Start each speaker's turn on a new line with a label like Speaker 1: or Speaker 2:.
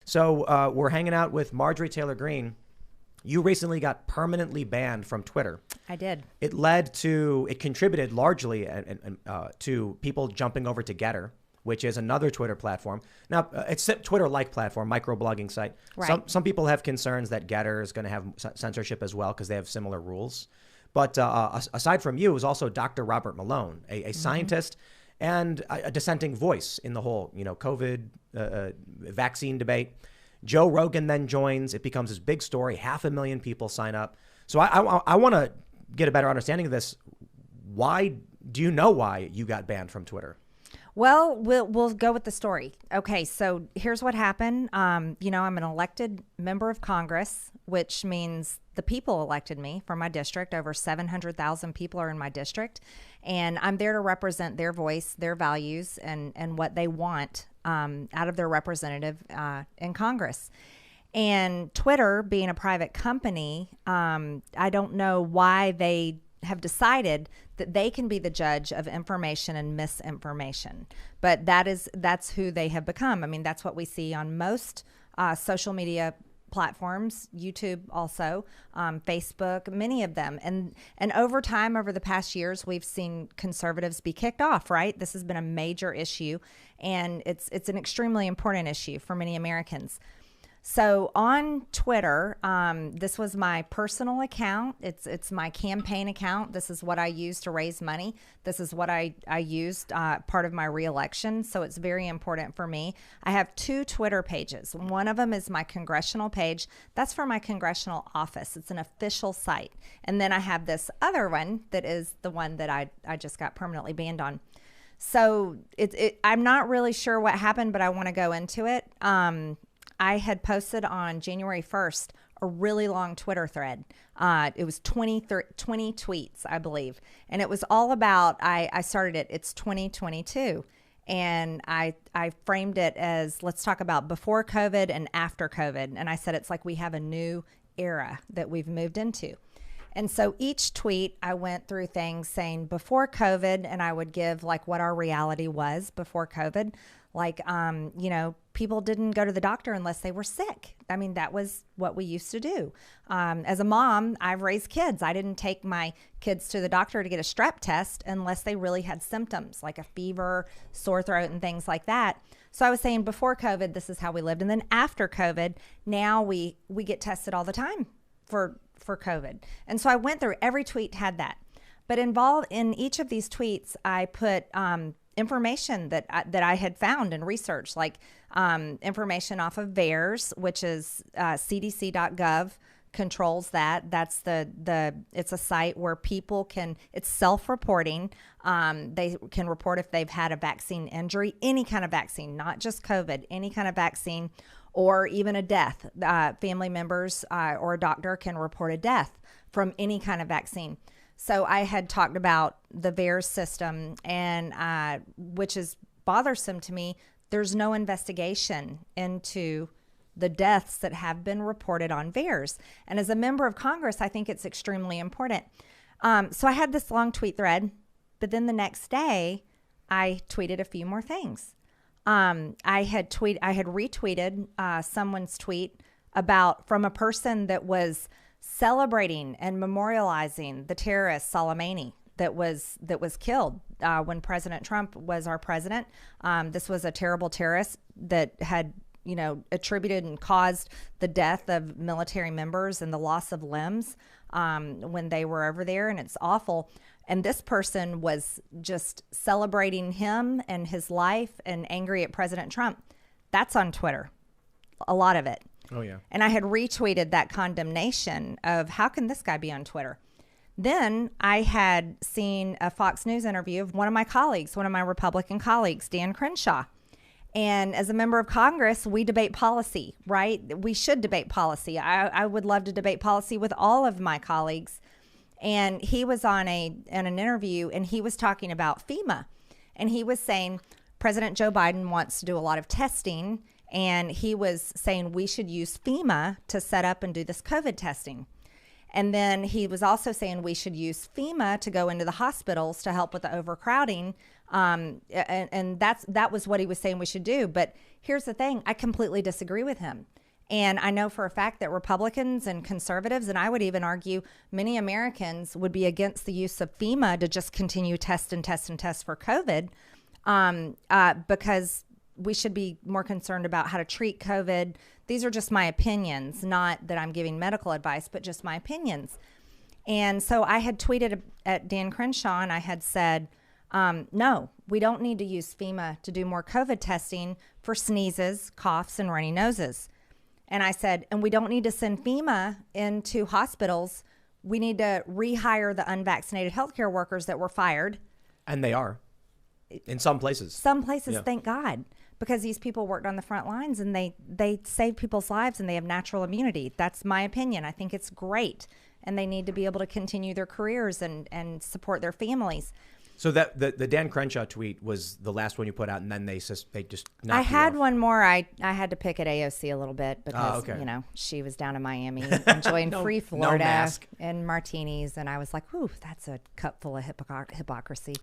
Speaker 1: So we're hanging out with Marjorie Taylor Greene. You recently got permanently banned from Twitter.
Speaker 2: I did.
Speaker 1: It contributed largely to people jumping over to Getter, which is another Twitter platform. Now, it's a Twitter-like platform, microblogging site.
Speaker 2: Right.
Speaker 1: Some people have concerns that Getter is going to have censorship as well because they have similar rules. But aside from you, it was also Dr. Robert Malone, a scientist and a dissenting voice in the whole, COVID vaccine debate. Joe Rogan then joins. It becomes this big story. 500,000 people sign up. So I want to get a better understanding of this. Why do you know why you got banned from Twitter?
Speaker 2: Well, we'll go with the story. Okay, so here's what happened. I'm an elected member of Congress, which means the people elected me from my district. Over 700,000 people are in my district, and I'm there to represent their voice, their values, and what they want out of their representative in Congress. And Twitter, being a private company, I don't know why they have decided that they can be the judge of information and misinformation, but that's who they have become. I mean, that's what we see on most social media platforms, YouTube also, Facebook, many of them. And over time, over the past years, we've seen conservatives be kicked off, right? This has been a major issue, and it's an extremely important issue for many Americans. So on Twitter, this was my personal account. It's my campaign account. This is what I use to raise money. This is what I used part of my reelection. So it's very important for me. I have 2 Twitter pages. One of them is my congressional page. That's for my congressional office. It's an official site. And then I have this other one that is the one that I just got permanently banned on. So I'm not really sure what happened, but I want to go into it. I had posted on January 1st a really long Twitter thread. It was 20 tweets, I believe. And it was all about, I started it, it's 2022. And I framed it as, let's talk about before COVID and after COVID. And I said, it's like we have a new era that we've moved into. And so each tweet, I went through things saying before COVID, and I would give like what our reality was before COVID. Like, people didn't go to the doctor unless they were sick. I mean, that was what we used to do. As a mom, I've raised kids. I didn't take my kids to the doctor to get a strep test unless they really had symptoms like a fever, sore throat, and things like that. So I was saying before COVID, this is how we lived. And then after COVID, now we get tested all the time for COVID. And so I went through, every tweet had that. But involved in each of these tweets, I put information that I had found and researched, like information off of VAERS, which is cdc.gov controls that. That's it's a site where people it's self-reporting. They can report if they've had a vaccine injury, any kind of vaccine, not just COVID, any kind of vaccine, or even a death. Family members or a doctor can report a death from any kind of vaccine. So I had talked about the VAERS system, and which is bothersome to me. There's no investigation into the deaths that have been reported on VAERS. And as a member of Congress, I think it's extremely important. So I had this long tweet thread, but then the next day I tweeted a few more things. I had retweeted someone's tweet from a person that was celebrating and memorializing the terrorist Soleimani that was killed when President Trump was our president. This was a terrible terrorist that had attributed and caused the death of military members and the loss of limbs when they were over there, and it's awful. And this person was just celebrating him and his life and angry at President Trump. That's on Twitter, a lot of it.
Speaker 1: Oh, yeah.
Speaker 2: And I had retweeted that condemnation of how can this guy be on Twitter? Then I had seen a Fox News interview of one of my Republican colleagues, Dan Crenshaw. And as a member of Congress, we debate policy, right? We should debate policy. I would love to debate policy with all of my colleagues. And he was on an interview, and he was talking about FEMA. And he was saying President Joe Biden wants to do a lot of testing, and he was saying we should use FEMA to set up and do this COVID testing. And then he was also saying we should use FEMA to go into the hospitals to help with the overcrowding And that was what he was saying we should do. But here's the thing. I completely disagree with him. And I know for a fact that Republicans and conservatives, and I would even argue many Americans would be against the use of FEMA to just continue test and test and test for COVID, because we should be more concerned about how to treat COVID. These are just my opinions, not that I'm giving medical advice, but just my opinions. And so I had tweeted at Dan Crenshaw and I had said, no, we don't need to use FEMA to do more COVID testing for sneezes, coughs, and runny noses. And I said, and we don't need to send FEMA into hospitals. We need to rehire the unvaccinated healthcare workers that were fired.
Speaker 1: And they are in some places.
Speaker 2: Some places, thank God, because these people worked on the front lines and they saved people's lives and they have natural immunity. That's my opinion. I think it's great. And they need to be able to continue their careers and support their families.
Speaker 1: So that the Dan Crenshaw tweet was the last one you put out, and then they just knocked
Speaker 2: I had
Speaker 1: you off.
Speaker 2: one more. I had to pick at AOC a little bit because she was down in Miami enjoying free Florida
Speaker 1: mask.
Speaker 2: and martinis, and I was like, "Ooh, that's a cup full of hypocrisy."